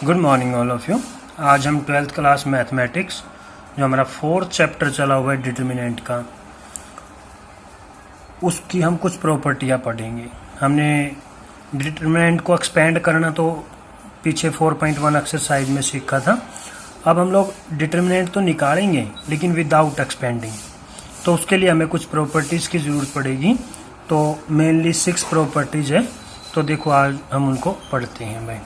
Good morning all of you. आज हम 12th class mathematics जो हमारा 4th चैप्टर चला हुआ है डिटर्मिनेंट का, उसकी हम कुछ प्रॉपर्टियाँ पढ़ेंगे। हमने डिटर्मिनेंट को एक्सपेंड करना तो पीछे 4.1 एक्सरसाइज में सीखा था। अब हम लोग डिटर्मिनेंट तो निकालेंगे लेकिन विदाउट एक्सपेंडिंग, तो उसके लिए हमें कुछ प्रॉपर्टीज़ की ज़रूरत पड़ेगी। तो मेनली 6 प्रॉपर्टीज़ है, तो देखो आज हम उनको पढ़ते हैं भाई।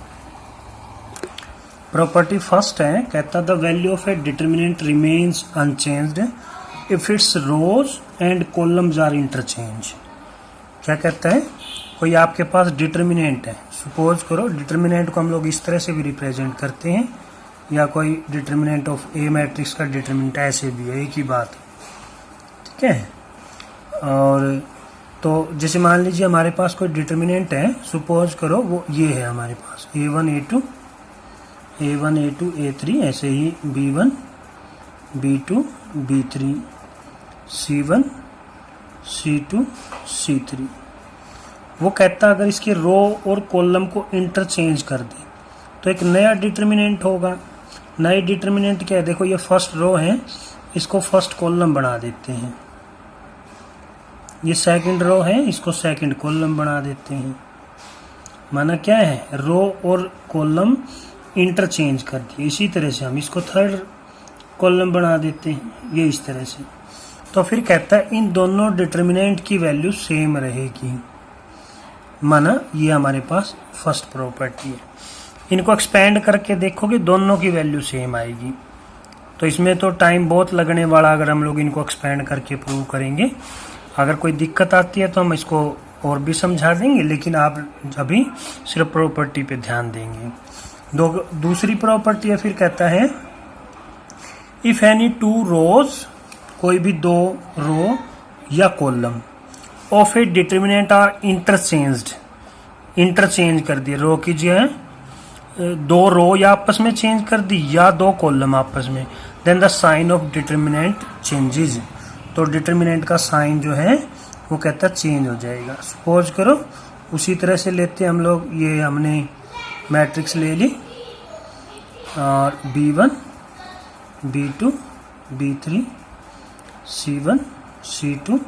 प्रॉपर्टी फर्स्ट है, कहता the value of a determinant remains unchanged if its rows and columns are interchange. क्या कहता है, कोई आपके पास डिटर्मिनेंट है, सपोज करो डिटर्मिनेंट को हम लोग इस तरह से भी रिप्रेजेंट करते हैं, या कोई डिटर्मिनेंट ऑफ ए मैट्रिक्स का डिटर्मिनेंट ऐसे भी है, एक ही बात, ठीक है। और तो जैसे मान लीजिए हमारे पास कोई डिटर्मिनेंट है, सपोज करो वो ये है हमारे पास A1 A2 A3, ऐसे ही B1 B2 B3 C1 C2 C3। वो कहता है अगर इसके रो और कॉलम को इंटरचेंज कर दें तो एक नया डिटर्मिनेंट होगा। नए डिटर्मिनेंट क्या है, देखो ये फर्स्ट रो है, इसको फर्स्ट कॉलम बना देते हैं। ये सेकंड रो है, इसको सेकंड कॉलम बना देते हैं। माना क्या है, रो और कॉलम इंटरचेंज कर दिए। इसी तरह से हम इसको थर्ड कॉलम बना देते हैं, ये इस तरह से। तो फिर कहता है इन दोनों डिटर्मिनेंट की वैल्यू सेम रहेगी। माना ये हमारे पास फर्स्ट प्रॉपर्टी है। इनको एक्सपेंड करके देखोगे दोनों की वैल्यू सेम आएगी। तो इसमें तो टाइम बहुत लगने वाला, अगर हम लोग इनको एक्सपेंड करके प्रूव करेंगे। अगर कोई दिक्कत आती है तो हम इसको और भी समझा देंगे, लेकिन आप अभी सिर्फ प्रॉपर्टी पे ध्यान देंगे। दूसरी प्रॉपर्टी है, फिर कहता है इफ एनी टू रोज, कोई भी दो रो या column of a determinant are interchange कर दिए। रो कीजिए, दो रो या आपस में चेंज कर दी या दो कॉलम आपस में, then the sign of determinant changes. तो डिटर्मिनेंट का साइन जो है वो कहता है चेंज हो जाएगा। सपोज करो उसी तरह से लेते हैं हम लोग, ये हमने मैट्रिक्स ले ली और B1 B2 B3 C1 C2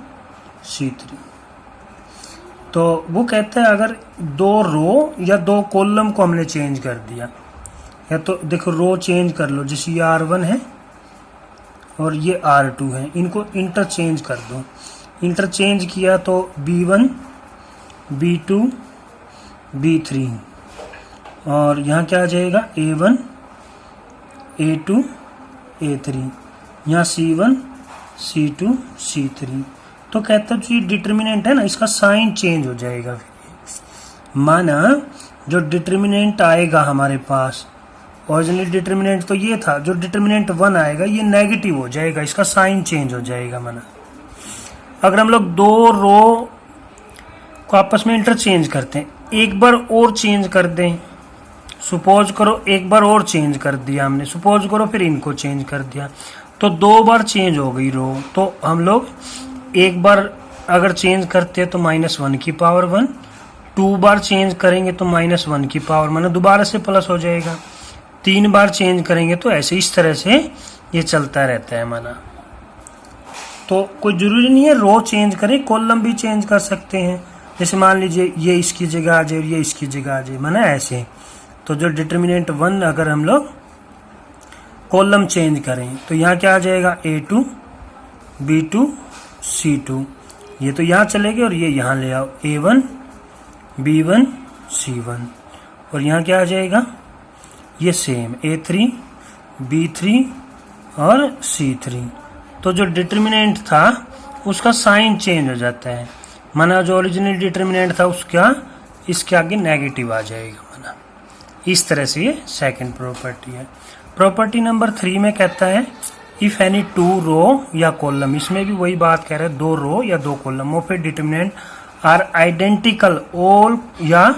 C3। तो वो कहता है अगर दो रो या दो कॉलम को हमने चेंज कर दिया, या तो देखो रो चेंज कर लो, जैसे ये R1 है और ये R2 है, इनको इंटरचेंज कर दो। इंटरचेंज किया तो B1 B2 B3, और यहाँ क्या आ जाएगा A1 A2 A3, यहाँ C1 C2 C3। तो कहता है जो ये डिटर्मिनेंट है ना, इसका साइन चेंज हो जाएगा। फिर माना जो डिटर्मिनेंट आएगा हमारे पास, ओरिजिनल डिटर्मिनेंट तो ये था, जो डिटर्मिनेंट 1 आएगा ये नेगेटिव हो जाएगा, इसका साइन चेंज हो जाएगा। माना अगर हम लोग दो रो को आपस में इंटरचेंज करते हैं, एक बार और चेंज कर दें, सपोज करो एक बार और चेंज कर दिया हमने, सपोज करो फिर इनको चेंज कर दिया, तो दो बार चेंज हो गई रो। तो हम लोग एक बार अगर चेंज करते हैं तो -1 की पावर 1, 2 बार चेंज करेंगे तो -1 की पावर, माना दोबारा से प्लस हो जाएगा। 3 बार चेंज करेंगे तो ऐसे इस तरह से ये चलता रहता है। माना तो कोई जरूरी नहीं है रो चेंज करें, कॉलम भी चेंज कर सकते हैं। जैसे मान लीजिए ये इसकी जगह आ जाए और ये इसकी जगह आ जाए, माना ऐसे। तो जो डिटर्मिनेंट 1 अगर हम लोग कॉलम चेंज करें तो यहाँ क्या आ जाएगा A2 B2 C2, ये तो यहाँ चलेगे और ये यहाँ ले आओ A1 B1 C1, और यहाँ क्या आ जाएगा ये सेम A3 B3 और C3। तो जो डिटर्मिनेंट था उसका साइन चेंज हो जाता है। माना जो ओरिजिनल डिटर्मिनेंट था उसका इसके आगे नेगेटिव आ जाएगा। माना इस तरह से ये सेकंड प्रॉपर्टी है। प्रॉपर्टी नंबर 3 में कहता है इफ एनी टू रो या कॉलम, इसमें भी वही बात कह रहा है, दो रो या दो column of a determinant are identical all, या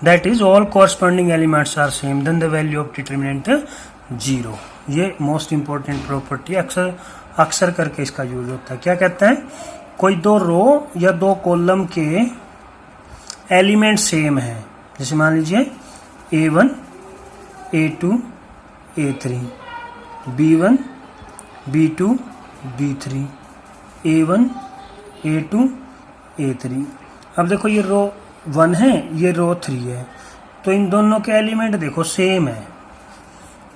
that is all corresponding elements are same, then the value of determinant 0। ये मोस्ट इंपॉर्टेंट प्रॉपर्टी अक्सर करके इसका यूज होता है। क्या कहता है, कोई दो रो या दो कॉलम के एलिमेंट सेम है, जैसे मान लीजिए A1 A2 A3, B1 B2 B3, A1 A2 A3। अब देखो ये रो 1 है, ये रो 3 है, तो इन दोनों के एलिमेंट देखो सेम है,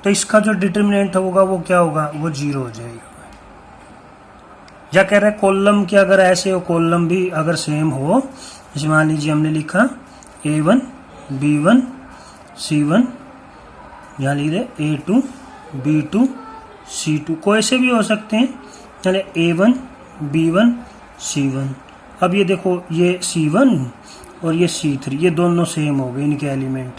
तो इसका जो डिटर्मिनेंट होगा वो क्या होगा, वो 0 हो जाएगा। या कह रहा है कॉलम की अगर ऐसे हो, कॉलम भी अगर सेम हो, जैसे मान लीजिए हमने लिखा A1 B1 C1, यहाँ लिख दे A2 B2 C2, कोई से भी हो सकते हैं, चले A1 B1 C1। अब ये देखो ये C1 और ये C3, ये दोनों सेम हो गए इनके एलिमेंट,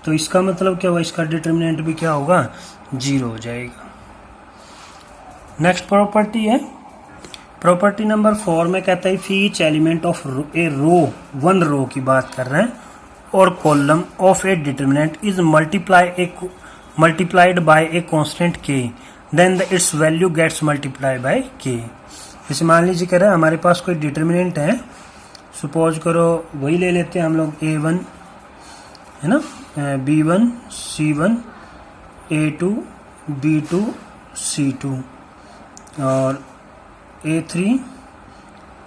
तो इसका मतलब क्या हुआ, इसका डिटर्मिनेंट भी क्या होगा, 0 हो जाएगा। नेक्स्ट प्रॉपर्टी है प्रॉपर्टी नंबर 4 में कहता है each element of a row, 1 row की बात कर रहे हैं, or column of a determinant is multiplied by a constant k, then its value gets multiplied by k। जैसे मान लीजिए कह रहे हैं हमारे पास कोई डिटर्मिनेंट है, सपोज करो वही ले लेते हैं हम लोग A1 है ना, B1 C1 A2 B2 C2 और A3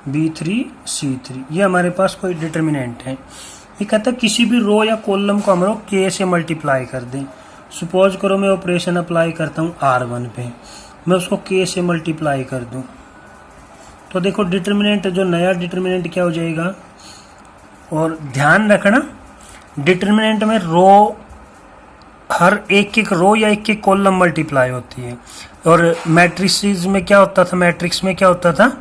B3 C3, ये हमारे पास कोई डिटर्मिनेंट है। ये कहता है किसी भी रो या कॉलम को हम लोग k से मल्टीप्लाई कर दें। सपोज करो मैं ऑपरेशन अप्लाई करता हूँ R1 पे, मैं उसको k से मल्टीप्लाई कर दूं, तो देखो डिटर्मिनेंट, जो नया डिटर्मिनेंट क्या हो जाएगा। और ध्यान रखना डिटर्मिनेंट में रो, हर एक रो या एक कॉलम मल्टीप्लाई होती है, और मैट्रिक्स में क्या होता था,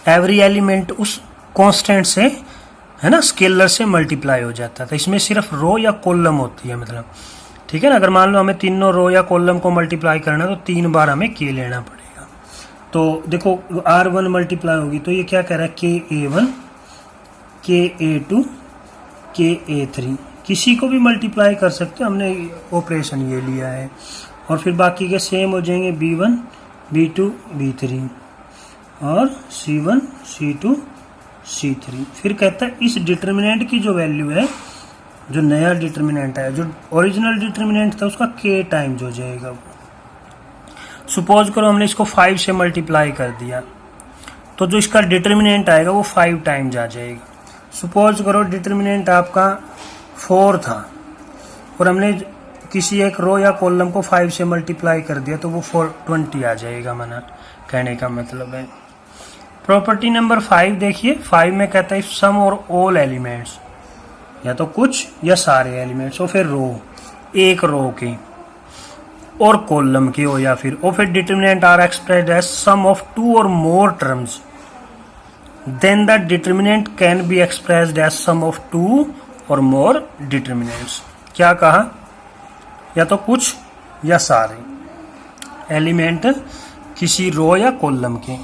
एवरी एलिमेंट उस कांस्टेंट से है ना, स्केलर से मल्टीप्लाई हो जाता था। इसमें सिर्फ रो या कॉलम होती है, मतलब ठीक है ना। अगर मान लो हमें तीनों रो या कॉलम को मल्टीप्लाई करना है तो 3 बार हमें k लेना पड़ेगा। तो देखो R1 मल्टीप्लाई होगी, तो ये क्या कह रहा है, KA1 KA2 KA3, किसी को भी मल्टीप्लाई कर सकते हो, हमने ऑपरेशन ये लिया है। और फिर बाकी के सेम हो जाएंगे B1 B2 B3 और C1 C2 C3। फिर कहता है इस डिटर्मिनेंट की जो वैल्यू है, जो नया डिटर्मिनेंट है, जो ओरिजिनल डिटर्मिनेंट था उसका k टाइम्स हो जाएगा वो। सपोज करो हमने इसको 5 से मल्टीप्लाई कर दिया, तो जो इसका डिटर्मिनेंट आएगा वो 5 टाइम्स आ जाएगा। सपोज करो डिटर्मिनेंट आपका 4 था और हमने किसी एक रो या कॉलम को 5 से मल्टीप्लाई कर दिया, तो वो 420 आ जाएगा, मना कहने का मतलब है। प्रॉपर्टी नंबर 5 देखिए, 5 में कहता है सम और ऑल एलिमेंट्स, या तो कुछ या सारे एलिमेंट्स हो, फिर रो, एक रो के और कॉलम के हो, या फिर determinant are expressed as sum of 2 or more terms, then the determinant can be expressed as sum of 2 or more determinants. क्या कहा, या तो कुछ या सारे एलिमेंट किसी रो या कॉलम के,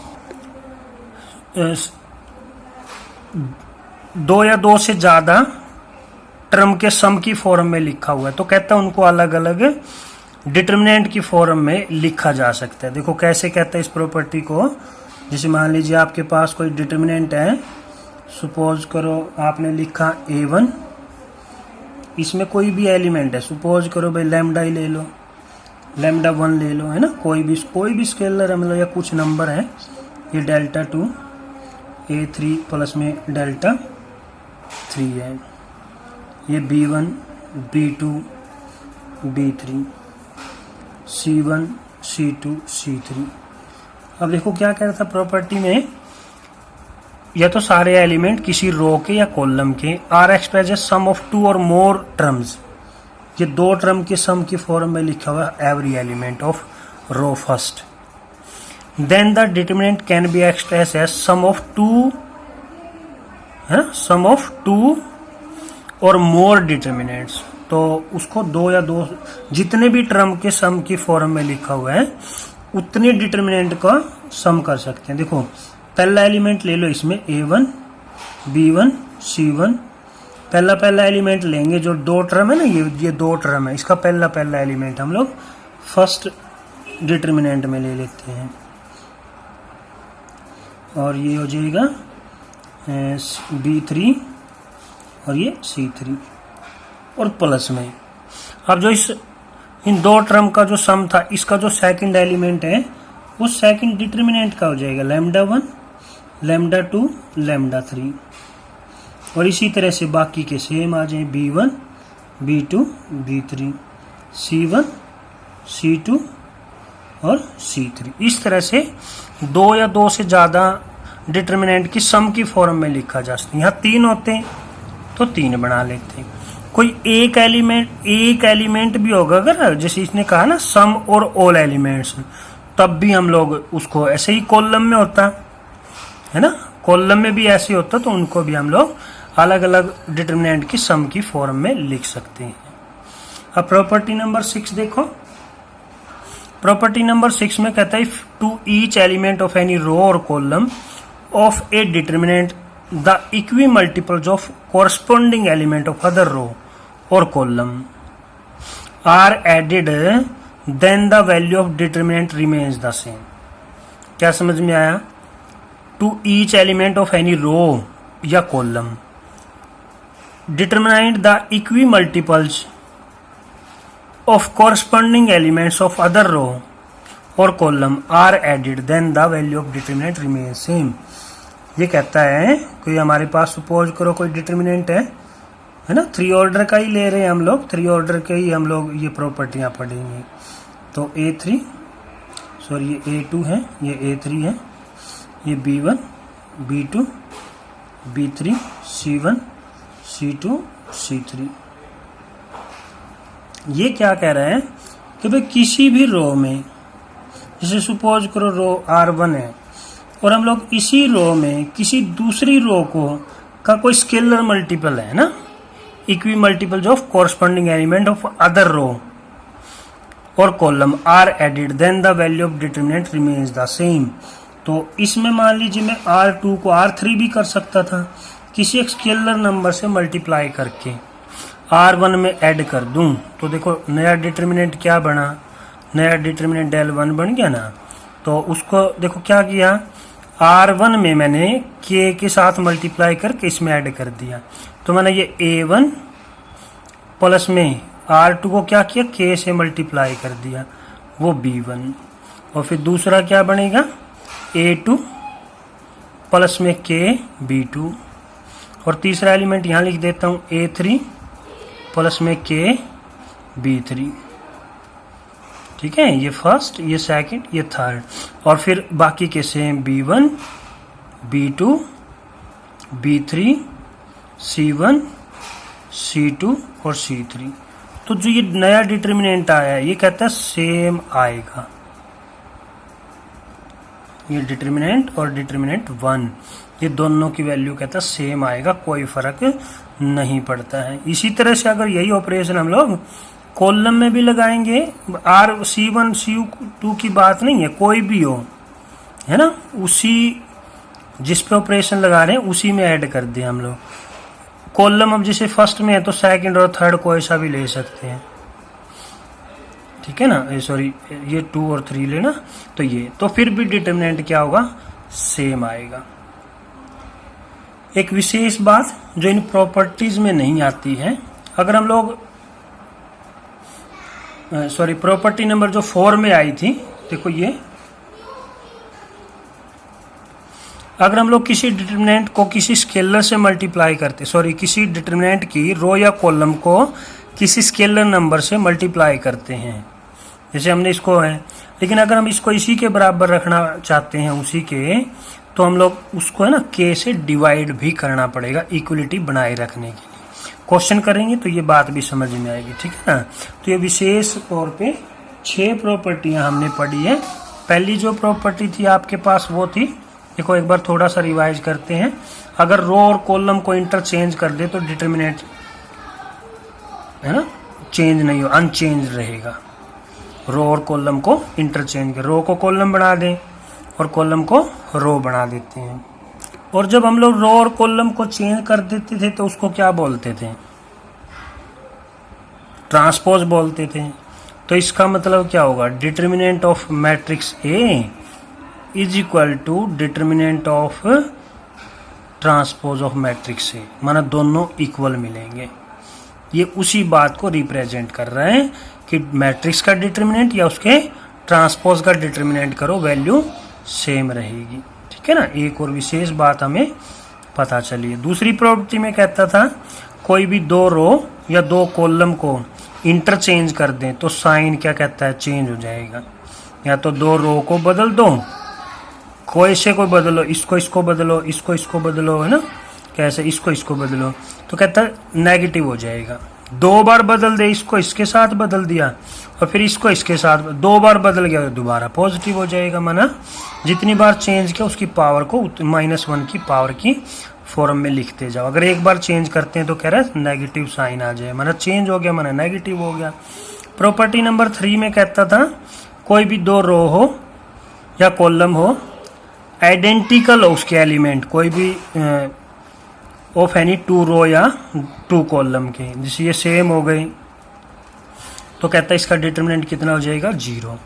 2 या 2 से ज्यादा टर्म के सम की फॉर्म में लिखा हुआ है, तो कहता है उनको अलग अलग डिटर्मिनेंट की फॉर्म में लिखा जा सकता है। देखो कैसे कहता है इस प्रॉपर्टी को, जैसे मान लीजिए आपके पास कोई डिटर्मिनेंट है, सपोज करो आपने लिखा A1, इसमें कोई भी एलिमेंट है, सपोज करो भाई लैम्डा ही ले लो, लैम्डा 1 ले लो, है ना, कोई भी स्केलर है, मतलब या कुछ नंबर है, ये डेल्टा 2 A3 प्लस में डेल्टा 3 है, ये B1 B2 B3 C1 C2 C3। अब देखो क्या कह रहा था प्रॉपर्टी में, या तो सारे एलिमेंट किसी रो के या कॉलम के are express as sum of 2 or more terms, ये 2 टर्म के सम की फॉर्म में लिखा हुआ है every element of row first, then the determinant can be express as sum of 2 or more determinants, तो उसको 2 या 2 जितने भी टर्म के सम की फॉर्म में लिखा हुआ है उतने डिटर्मिनेंट का सम कर सकते हैं। देखो पहला एलिमेंट ले लो, इसमें A1 B1 C1, पहला एलिमेंट लेंगे, जो 2 टर्म है ना, ये 2 टर्म है, इसका पहला एलिमेंट हम लोग फर्स्ट डिटर्मिनेंट में ले लेते हैं, और ये हो जाएगा B3 और ये C3 और प्लस में। अब जो इस इन दो टर्म का जो सम था, इसका जो सेकंड एलिमेंट है वो सेकंड डिटर्मिनेंट का हो जाएगा लैम्डा 1, लैम्डा 2, लैम्डा 3। और इसी तरह से बाकी के सेम आ जाए B1, B2, B3, C1, C2 और C3। इस तरह से दो या दो से ज्यादा डिटर्मिनेंट की सम की फॉर्म में लिखा जा सकता है। यहाँ 3 होते हैं तो 3 बना लेते हैं। कोई एक एलिमेंट भी होगा, अगर जैसे इसने कहा ना सम और ऑल एलिमेंट्स, तब भी हम लोग उसको ऐसे ही कॉलम में होता है ना, कॉलम में भी ऐसे होता, तो उनको भी हम लोग अलग अलग डिटर्मिनेंट की सम की फॉर्म में लिख सकते हैं। अब प्रॉपर्टी नंबर 6 देखो। प्रॉपर्टी नंबर 6 में कहता है to each element of any row और column of a determinant the equimultiples of corresponding element of other row or column are added, then the value of determinant remains the same। क्या समझ में आया? To each element of any row या column determinant the equimultiples of corresponding elements of other row or column are added, then the value of determinant remains same। ये कहता है कोई हमारे पास सपोज करो कोई डिटर्मिनेंट है ना, 3 ऑर्डर का ही ले रहे हैं हम लोग, 3 ऑर्डर के ही हम लोग ये प्रॉपर्टियां पढ़ेंगे। तो A3 सॉरी ये A2 है, ये A3 है, ये B1, B2, B3, C1, C2, C3। ये क्या कह रहे हैं कि भाई किसी भी रो में, जैसे सपोज करो रो R1 है और हम लोग इसी रो में किसी दूसरी रो को का कोई स्केलर मल्टीपल है ना, equimultiples of corresponding element of other row और column are added, then the value of determinant remains the same. तो इसमें मान लीजिए मैं R2 को R3 भी कर सकता था, किसी एक स्केलर नंबर से मल्टीप्लाई करके R1 में ऐड कर दूं, तो देखो नया डिटर्मिनेंट क्या बना, नया डिटर्मिनेंट L1 बन गया ना। तो उसको देखो क्या किया, R1 में मैंने K के साथ मल्टीप्लाई करके इसमें ऐड कर दिया, तो मैंने ये A1 प्लस में R2 को क्या किया, K से मल्टीप्लाई कर दिया, वो B1। और फिर दूसरा क्या बनेगा, A2 प्लस में K B2। और तीसरा एलिमेंट यहाँ लिख देता हूँ A3 प्लस में K B3। ठीक है, ये फर्स्ट, ये सेकंड, ये थर्ड। और फिर बाकी के same B1, B2, B3, C1, C2 और C3। तो जो ये नया डिटर्मिनेंट आया है ये कहता है सेम आएगा, ये डिटर्मिनेंट और डिटर्मिनेंट 1 ये दोनों की वैल्यू कहता है सेम आएगा, कोई फर्क नहीं पड़ता है। इसी तरह से अगर यही ऑपरेशन हम लोग कॉलम में भी लगाएंगे, C1 C2 की बात नहीं है, कोई भी हो है ना, उसी जिस पे ऑपरेशन लगा रहे हैं उसी में ऐड कर दिया हम लोग। कॉलम अब जैसे फर्स्ट में है तो सेकंड और थर्ड को ऐसा भी ले सकते हैं, ठीक है ना, सॉरी ये 2 और 3 लेना, तो ये तो फिर भी डिटर्मिनेंट क्या होगा, सेम आएगा। एक विशेष बात जो इन प्रॉपर्टीज में नहीं आती है, अगर हम लोग सॉरी प्रॉपर्टी नंबर जो 4 में आई थी, देखो ये अगर हम लोग किसी डिटर्मिनेंट को किसी स्केलर से मल्टीप्लाई करते, सॉरी किसी डिटर्मिनेंट की रो या कॉलम को किसी स्केलर नंबर से मल्टीप्लाई करते हैं, जैसे हमने इसको है, लेकिन अगर हम इसको इसी के बराबर रखना चाहते हैं उसी के, तो हम लोग उसको है ना K से डिवाइड भी करना पड़ेगा इक्वलिटी बनाए रखने के लिए। क्वेश्चन करेंगे तो ये बात भी समझ में आएगी, ठीक है ना। तो ये विशेष तौर पे 6 प्रॉपर्टियां हमने पढ़ी है। पहली जो प्रॉपर्टी थी आपके पास वो थी, देखो एक बार थोड़ा सा रिवाइज करते हैं, अगर रो और कॉलम को इंटरचेंज कर दे तो डिटर्मिनेंट है ना चेंज नहीं हो, अनचेंज रहेगा। रो और कॉलम को इंटरचेंज कर, रो को कॉलम बना दें और कॉलम को रो बना देते हैं। और जब हम लोग रो और कॉलम को चेंज कर देते थे तो उसको क्या बोलते थे, ट्रांसपोज बोलते थे। तो इसका मतलब क्या होगा, determinant of matrix A is equal to determinant of transpose of matrix A, माना दोनों इक्वल मिलेंगे। ये उसी बात को रिप्रेजेंट कर रहे हैं कि मैट्रिक्स का डिटर्मिनेंट या उसके ट्रांसपोज का डिटर्मिनेंट करो, वैल्यू सेम रहेगी। ठीक है ना, एक और विशेष बात हमें पता चली है। दूसरी प्रॉपर्टी में कहता था कोई भी दो रो या दो कॉलम को इंटरचेंज कर दें तो साइन क्या कहता है, चेंज हो जाएगा। या तो दो रो को बदल दो, कोई से कोई बदलो, इसको बदलो, इसको बदलो, है ना, कैसे इसको बदलो, तो कहता है नेगेटिव हो जाएगा। दो बार बदल दे, इसको इसके साथ बदल दिया और फिर इसको इसके साथ, दो बार बदल गया तो दोबारा पॉजिटिव हो जाएगा। माना जितनी बार चेंज किया उसकी पावर को -1 की पावर की फॉर्म में लिखते जाओ। अगर एक बार चेंज करते हैं तो कह रहा है नेगेटिव साइन आ जाए, माना चेंज हो गया, माना नेगेटिव हो गया। प्रॉपर्टी नंबर 3 में कहता था कोई भी दो रो हो या कॉलम हो, आइडेंटिकल हो उसके एलिमेंट, कोई भी ऑफ एनी टू रो या टू कॉलम के, जैसे ये सेम हो गई तो कहता है इसका डिटरमिनेंट कितना हो जाएगा, 0।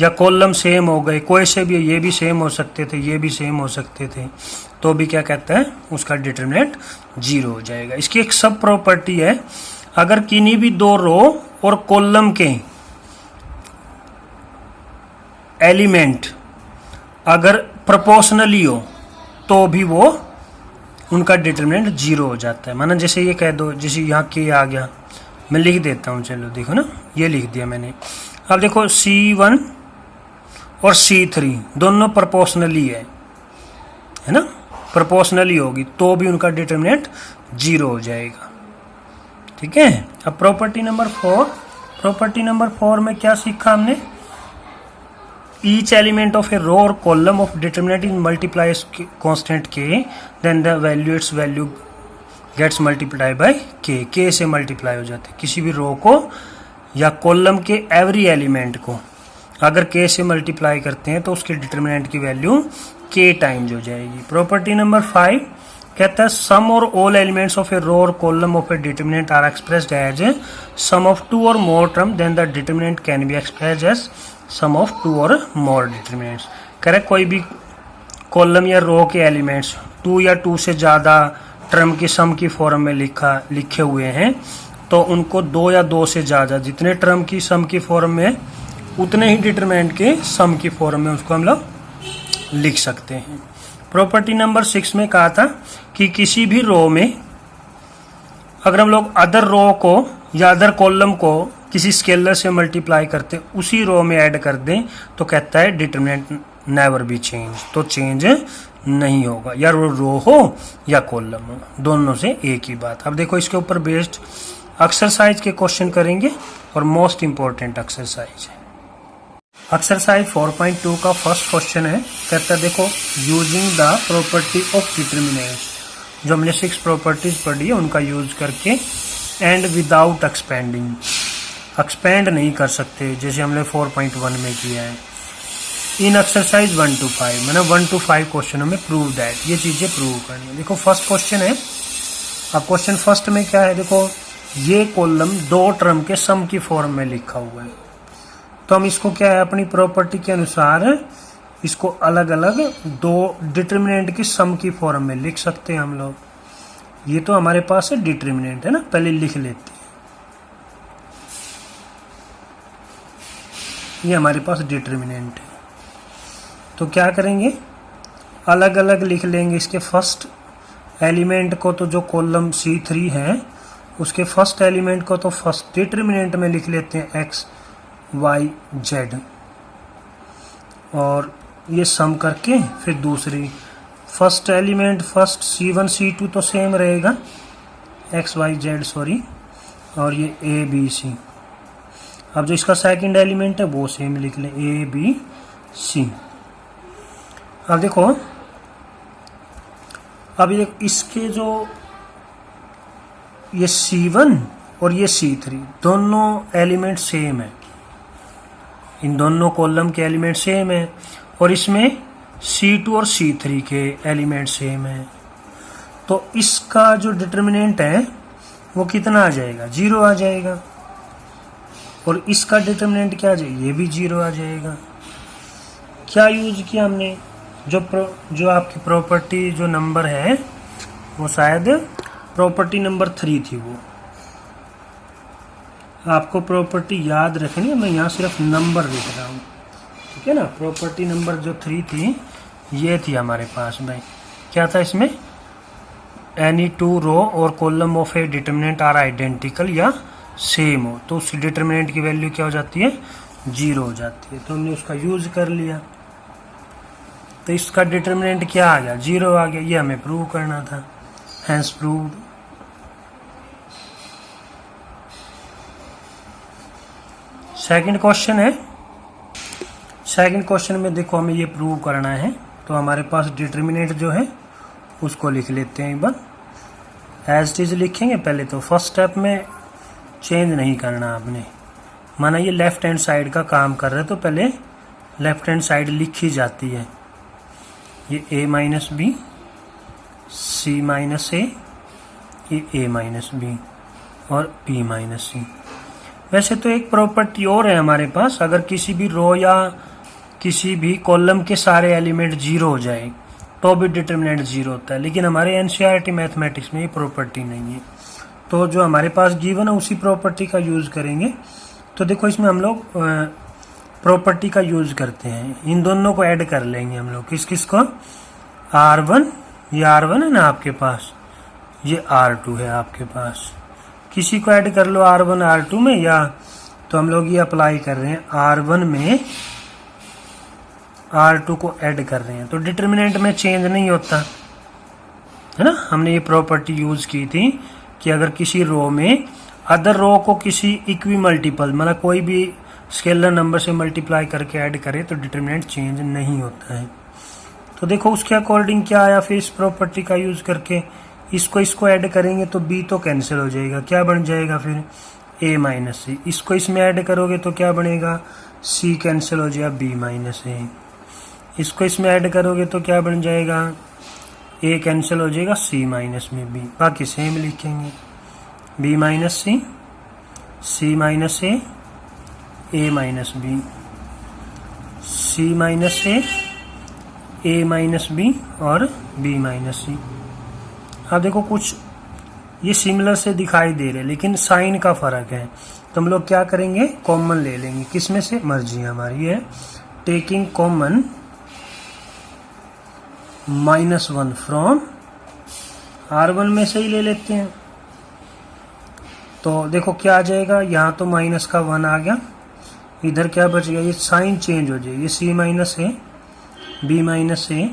या कॉलम सेम हो गए, कोई से भी, ये भी सेम हो सकते थे, ये भी सेम हो सकते थे, तो भी क्या कहता है उसका डिटरमिनेंट 0 हो जाएगा। इसकी एक सब प्रॉपर्टी है, अगर किन्हीं भी दो रो और कॉलम के एलिमेंट अगर प्रोपोर्शनली हो तो भी वो उनका डिटरमिनेंट 0 हो जाता है। माना जैसे ये कह दो, जैसे यहाँ के आ गया, मैं लिख देता हूँ, चलो देखो ना, ये लिख दिया मैंने। अब देखो C1 और C3 दोनों प्रोपोर्शनली है ना, प्रोपोर्शनली होगी तो भी उनका डिटरमिनेंट 0 हो जाएगा। ठीक है। अब प्रॉपर्टी नंबर 4 में क्या सीखा हमने, each element of a row or column of determinant is multiplies constant k, then the its value gets multiplied by k से मल्टीप्लाई हो जाते हैं। किसी भी रो को या कॉलम के एवरी एलिमेंट को अगर k से मल्टीप्लाई करते हैं तो उसके डिटरमिनेंट की वैल्यू k टाइम्स हो जाएगी। प्रॉपर्टी नंबर 5 कहता है sum or all elements of a row और column of a determinant are expressed as sum of two or more term, then the determinant can be expressed as sum of two or more determinants. Correct, कोई भी column या रो के elements 2 या 2 से ज़्यादा term की सम की फॉर्म में लिखे हुए हैं तो उनको 2 या 2 से ज़्यादा जितने टर्म की सम की फॉर्म में उतने ही डिटरमिनेंट के सम की फॉर्म में उसको हम लोग लिख सकते हैं। प्रॉपर्टी नंबर 6 में कहा था कि किसी भी रो में अगर हम लोग अदर रो को या अदर कॉलम को किसी स्केलर से मल्टीप्लाई करते उसी रो में ऐड कर दें तो कहता है डिटरमिनेंट नेवर बी चेंज, तो चेंज नहीं होगा, या रो हो या कॉलम हो, दोनों से एक ही बात। अब देखो इसके ऊपर बेस्ड एक्सरसाइज के क्वेश्चन करेंगे और मोस्ट इंपॉर्टेंट एक्सरसाइज है। एक्सरसाइज 4.2 का फर्स्ट क्वेश्चन है, कहता है देखो using the property of determinant, जो हमने 6 प्रॉपर्टीज पढ़ी है उनका यूज करके एंड विदाउट एक्सपेंडिंग, एक्सपेंड नहीं कर सकते जैसे हमने 4.1 में किया है। इन एक्सरसाइज 1 to 5 मैंने 1 to 5 क्वेश्चनों में प्रूव दैट, ये चीजें प्रूव करनी है। देखो फर्स्ट क्वेश्चन है, अब क्वेश्चन फर्स्ट में क्या है, देखो ये कॉलम 2 टर्म के सम की फॉर्म में लिखा हुआ है, तो हम इसको क्या है अपनी प्रॉपर्टी के अनुसार इसको अलग अलग 2 डिटरमिनेंट की सम की फॉर्म में लिख सकते हैं हम लोग। ये तो हमारे पास है डिटरमिनेंट है ना, पहले लिख लेते हैं, ये हमारे पास डिटरमिनेंट है। तो क्या करेंगे, अलग अलग लिख लेंगे इसके फर्स्ट एलिमेंट को, तो जो कॉलम C3 है उसके फर्स्ट एलिमेंट को तो फर्स्ट डिटरमिनेंट में लिख लेते हैं x y z, और ये सम करके फिर दूसरी first element first C1 C2 तो सेम रहेगा x y z सॉरी, और ये a b c। अब जो इसका सेकंड एलिमेंट है वो सेम लिख ले a b c। अब देखो, अब ये इसके जो ये C1 और ये C3 दोनों एलिमेंट सेम है, इन दोनों कॉलम के एलिमेंट सेम है, और इसमें C2 और C3 के एलिमेंट सेम है, तो इसका जो डिटरमिनेंट है वो कितना आ जाएगा, 0 आ जाएगा, और इसका डिटरमिनेंट क्या आ जाएगा, ये भी 0 आ जाएगा। क्या यूज किया हमने, जो आपकी प्रॉपर्टी जो नंबर है वो शायद प्रॉपर्टी नंबर 3 थी, वो आपको प्रॉपर्टी याद रखनी है, मैं यहाँ सिर्फ नंबर लिख रहा हूँ, ठीक है ना। प्रॉपर्टी नंबर जो 3 थी ये थी हमारे पास भाई, क्या था इसमें, एनी 2 रो और column of a determinant are identical या सेम हो तो उस डिटर्मिनेंट की वैल्यू क्या हो जाती है, 0 हो जाती है। तो हमने उसका यूज कर लिया, तो इसका डिटर्मिनेंट क्या आ गया, 0 आ गया। ये हमें प्रूव करना था, हैंस प्रूव्ड। सेकंड क्वेश्चन है, सेकंड क्वेश्चन में देखो हमें ये प्रूव करना है, तो हमारे पास डिटर्मिनेंट जो है उसको लिख लेते हैं एक बार, एज इट इज लिखेंगे पहले। तो फर्स्ट स्टेप में चेंज नहीं करना आपने, माना ये लेफ्ट हैंड साइड का काम कर रहे हैं तो पहले लेफ्ट हैंड साइड लिखी जाती है। ये a minus B, C minus A, ये a माइनस बी और b माइनस सी। वैसे तो एक प्रॉपर्टी और है हमारे पास, अगर किसी भी रो या किसी भी कॉलम के सारे एलिमेंट 0 हो जाए तो भी डिटर्मिनेंट 0 होता है, लेकिन हमारे एनसीईआरटी मैथमेटिक्स में ये प्रॉपर्टी नहीं है। तो जो हमारे पास गिवन है उसी प्रॉपर्टी का यूज करेंगे। तो देखो इसमें हम लोग प्रॉपर्टी का यूज करते हैं, इन दोनों को ऐड कर लेंगे हम लोग। किस किस को, R1, ये R1 है ना आपके पास, ये R2 है आपके पास, किसी को ऐड कर लो R1 R2 में, या तो हम लोग ये अप्लाई कर रहे हैं R1 में R2 को ऐड कर रहे हैं, तो डिटर्मिनेंट में चेंज नहीं होता है ना। हमने ये प्रॉपर्टी यूज की थी कि अगर किसी रो में अदर रो को किसी इक्वी मल्टीपल, मतलब कोई भी स्केलर नंबर से मल्टीप्लाई करके ऐड करे तो डिटर्मिनेंट चेंज नहीं होता है। तो देखो उसके अकॉर्डिंग क्या आया, फिर इस प्रॉपर्टी का यूज करके इसको ऐड करेंगे तो b तो कैंसिल हो जाएगा, क्या बन जाएगा फिर a माइनस सी। इसको इसमें ऐड करोगे तो क्या बनेगा, c कैंसिल हो जाएगा b माइनस ए। इसको इसमें ऐड करोगे तो क्या बन जाएगा, a कैंसिल हो जाएगा c माइनस में b, बाकी सेम लिखेंगे, b minus c, c minus a minus b, c minus a minus b और b माइनस सी। अब देखो कुछ ये सिमिलर से दिखाई दे रहे लेकिन साइन का फर्क है, तो हम लोग क्या करेंगे, कॉमन ले लेंगे, किसमें से, मर्जी हमारी है, टेकिंग कॉमन -1 फ्रॉम R1 में से ही ले लेते हैं। तो देखो क्या आ जाएगा, यहाँ तो माइनस का 1 आ गया, इधर क्या बच गया, ये साइन चेंज हो जाएगी, ये c माइनस ए, b माइनस ए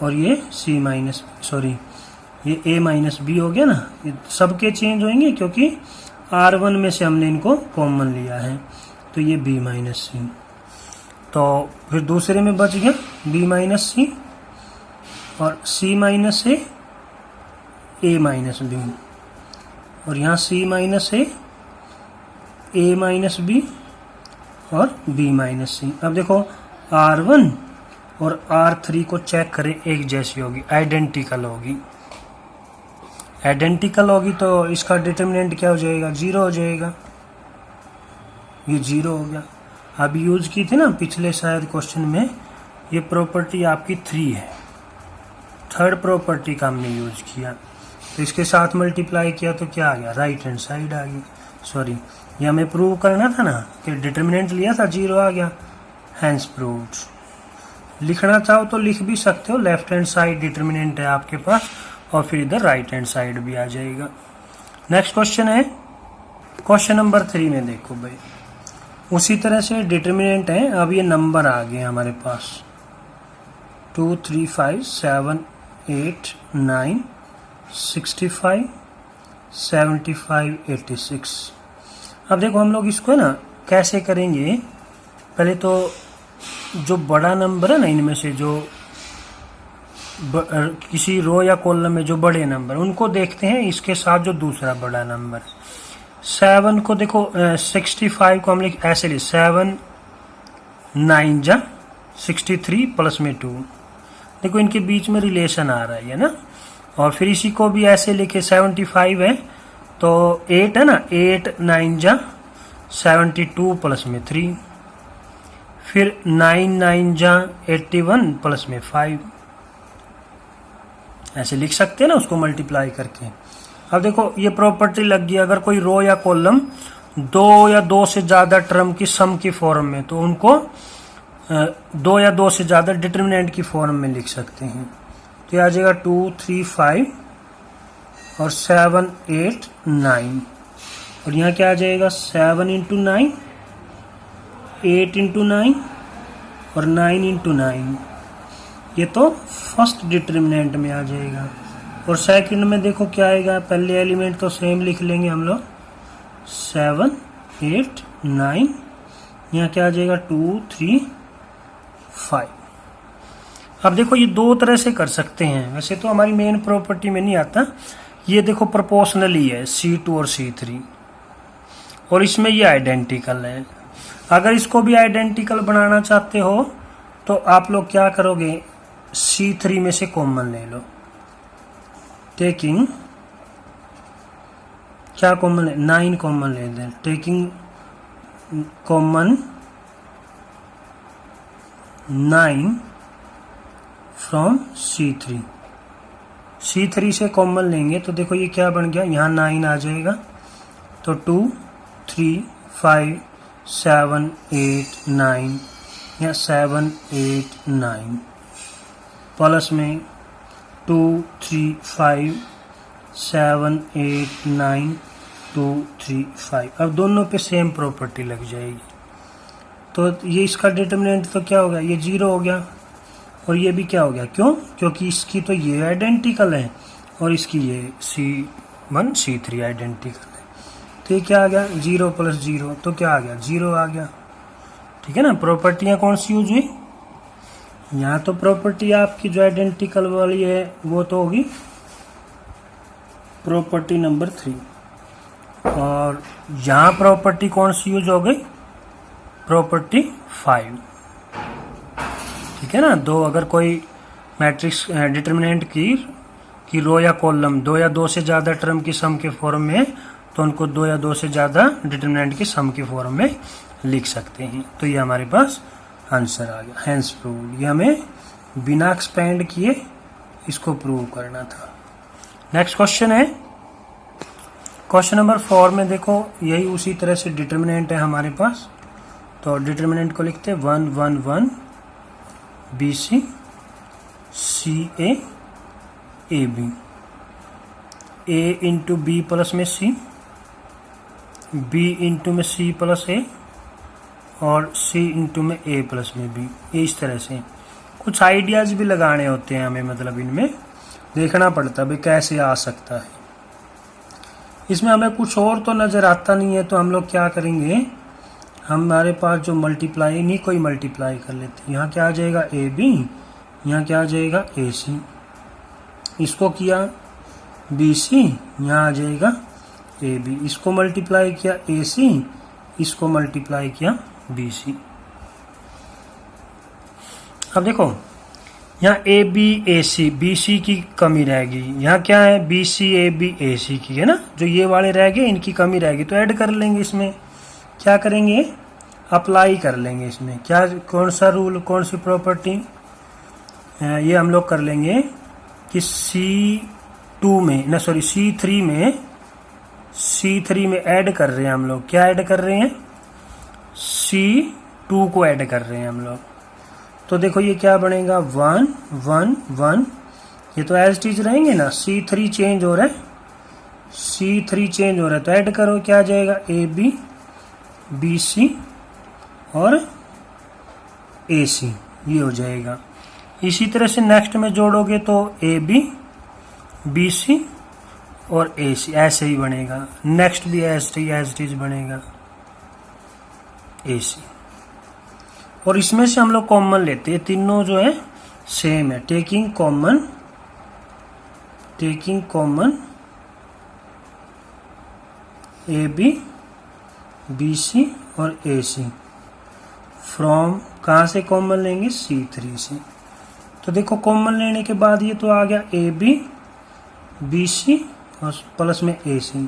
और ये c माइनस, सॉरी ये a माइनस बी हो गया ना, ये सबके चेंज होंगे क्योंकि R1 में से हमने इनको कॉमन लिया है, तो ये b माइनस सी। तो फिर दूसरे में बच गया b माइनस सी और c minus a minus B, और यहाँ c minus a minus B और b माइनस सी। अब देखो R1 और R3 को चेक करें, एक जैसी होगी, आइडेंटिकल होगी, आइडेंटिकल होगी तो इसका डिटर्मिनेंट क्या हो जाएगा, 0 हो जाएगा, ये 0 हो गया। अब यूज की थी ना पिछले शायद क्वेश्चन में, ये प्रॉपर्टी आपकी 3 है, थर्ड प्रॉपर्टी का हमने यूज किया, तो इसके साथ मल्टीप्लाई किया तो क्या आ गया, राइट हैंड साइड आ गई। सॉरी, ये हमें प्रूव करना था ना कि डिटर्मिनेंट लिया था, 0 आ गया, हैंस प्रूव्ड। लिखना चाहो तो लिख भी सकते हो, लेफ्ट हैंड साइड डिटर्मिनेंट है आपके पास और फिर इधर राइट हैंड साइड भी आ जाएगा। नेक्स्ट क्वेश्चन है, क्वेश्चन नंबर 3 में देखो भाई, उसी तरह से डिटर्मिनेंट है, अब ये नंबर आ गए हमारे पास 2 3 5 7 8 9 65 75 86। अब देखो हम लोग इसको ना कैसे करेंगे, पहले तो जो बड़ा नंबर है ना इनमें से, जो किसी रो या कॉलम में जो बड़े नंबर उनको देखते हैं, इसके साथ जो दूसरा बड़ा नंबर 7 को देखो, 65 को हम लोग ऐसे ले, 7 9 जा 63 प्लस में 2, देखो इनके बीच में रिलेशन आ रहा है ना। और फिर इसी को भी ऐसे लिखे, 75 है तो 8 है ना, 8 9 जा 72 प्लस में 3, फिर 9 9 जा 81 प्लस में 5, ऐसे लिख सकते हैं ना उसको मल्टीप्लाई करके। अब देखो ये प्रॉपर्टी लग गई, अगर कोई रो या कॉलम दो या दो से ज्यादा टर्म की सम की फॉर्म में, तो उनको दो या दो से ज्यादा डिटर्मिनेंट की फॉर्म में लिख सकते हैं। तो ये आ जाएगा 2, 3, 5 और 7, 8, 9। और यहाँ क्या आ जाएगा 7 इंटू 9, 8 इंटू 9 और 9 इंटू 9। ये तो फर्स्ट डिटर्मिनेंट में आ जाएगा। और सेकंड में देखो क्या आएगा, पहले एलिमेंट तो सेम लिख लेंगे हम लोग, 7, 8, 9। यहाँ क्या आ जाएगा 2, 3, 5। अब देखो ये दो तरह से कर सकते हैं, वैसे तो हमारी मेन प्रॉपर्टी में नहीं आता। ये देखो प्रोपोर्शनली है C2 और C3, और इसमें ये आइडेंटिकल है। अगर इसको भी आइडेंटिकल बनाना चाहते हो तो आप लोग क्या करोगे, C3 में से कॉमन ले लो, टेकिंग क्या कॉमन है, 9 कॉमन ले दें, taking common 9 from C3। C3 से कॉमन लेंगे तो देखो ये क्या बन गया, यहाँ 9 आ जाएगा, तो 2, 3, 5, 7, 8, 9, या 7, 8, 9 प्लस में 2, 3, 5, 7, 8, 9, 2, 3, 5। अब दोनों पे सेम प्रॉपर्टी लग जाएगी, तो ये इसका डिटर्मिनेंट तो क्या होगा, ये 0 हो गया, और ये भी क्या हो गया, क्यों, क्योंकि इसकी तो ये आइडेंटिकल है और इसकी ये C1 C3 आइडेंटिकल है। तो ये क्या आ गया, 0 + 0, तो क्या आ गया, 0 आ गया। ठीक है ना। प्रॉपर्टियां कौन सी यूज हुई, यहाँ तो प्रॉपर्टी आपकी जो आइडेंटिकल वाली है वो तो होगी प्रॉपर्टी नंबर 3, और यहाँ प्रॉपर्टी कौन सी यूज हो गई, प्रॉपर्टी 5। ठीक है ना। दो, अगर कोई मैट्रिक्स डिटर्मिनेंट की रो या कॉलम दो या दो से ज्यादा टर्म की सम के फॉर्म में, तो उनको दो या दो से ज्यादा डिटर्मिनेंट की सम की फॉर्म में लिख सकते हैं। तो ये हमारे पास आंसर आ गया, हेंस प्रूव्ड। ये हमें बिना एक्सपेंड किए इसको प्रूव करना था। नेक्स्ट क्वेश्चन है क्वेश्चन नंबर 4 में देखो यही उसी तरह से डिटर्मिनेंट है हमारे पास। तो डिटर्मिनेंट को लिखते हैं 1, 1, 1 BC CA AB, A into B plus में C, B इंटू में C प्लस A और C इंटू में A प्लस में B। ये इस तरह से कुछ आइडियाज भी लगाने होते हैं हमें, मतलब इनमें देखना पड़ता है भाई कैसे आ सकता है। इसमें हमें कुछ और तो नज़र आता नहीं है, तो हम लोग क्या करेंगे, हमारे पास जो मल्टीप्लाई नहीं, कोई मल्टीप्लाई कर लेते। यहाँ क्या आ जाएगा AB, यहाँ क्या आ जाएगा AC, इसको किया BC, यहाँ आ जाएगा AB, इसको मल्टीप्लाई किया AC, इसको मल्टीप्लाई किया BC। अब देखो यहाँ AB AC BC की कमी रहेगी, यहाँ क्या है BC AB AC की है ना, जो ये वाले रह गए इनकी कमी रहेगी, तो ऐड कर लेंगे। इसमें क्या करेंगे, अप्लाई कर लेंगे इसमें। क्या, कौन सा रूल, कौन सी प्रॉपर्टी, ये हम लोग कर लेंगे कि C2 में ना, सॉरी C3 में ऐड कर रहे हैं हम लोग। क्या ऐड कर रहे हैं, C2 को ऐड कर रहे हैं हम लोग। तो देखो ये क्या बनेगा 1, 1, 1, ये तो एज टीज रहेंगे ना। C3 चेंज हो रहा है, C3 चेंज हो रहा है, तो ऐड करो, क्या आ जाएगा AB BC और AC, ये हो जाएगा। इसी तरह से नेक्स्ट में जोड़ोगे तो AB BC और AC, ऐसे ही बनेगा। नेक्स्ट भी एज टीज बनेगा AC। और इसमें से हम लोग कॉमन लेते हैं, तीनों जो है सेम है। टेकिंग कॉमन AB BC और AC फ्रॉम, कहाँ से कॉमन लेंगे, C3 से। तो देखो कॉमन लेने के बाद ये तो आ गया AB BC और प्लस में AC,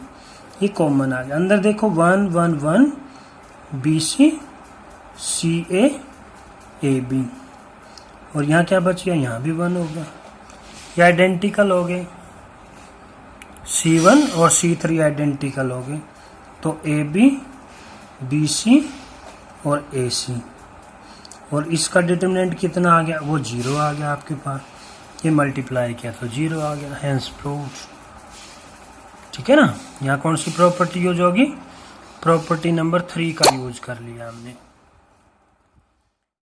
ये कॉमन आ गया। अंदर देखो 1, 1, 1 BC CA AB, और यहाँ क्या बच गया, यहाँ भी 1 होगा। ये आइडेंटिकल हो गए, C1 और C3 आइडेंटिकल हो गए, तो AB BC और AC, और इसका डिटरमिनेंट कितना आ गया, वो 0 आ गया आपके पास, ये मल्टीप्लाई किया तो 0 आ गया, हेंस प्रूव्ड। ठीक है ना। यहाँ कौन सी प्रॉपर्टी यूज होगी, प्रॉपर्टी नंबर 3 का यूज कर लिया हमने।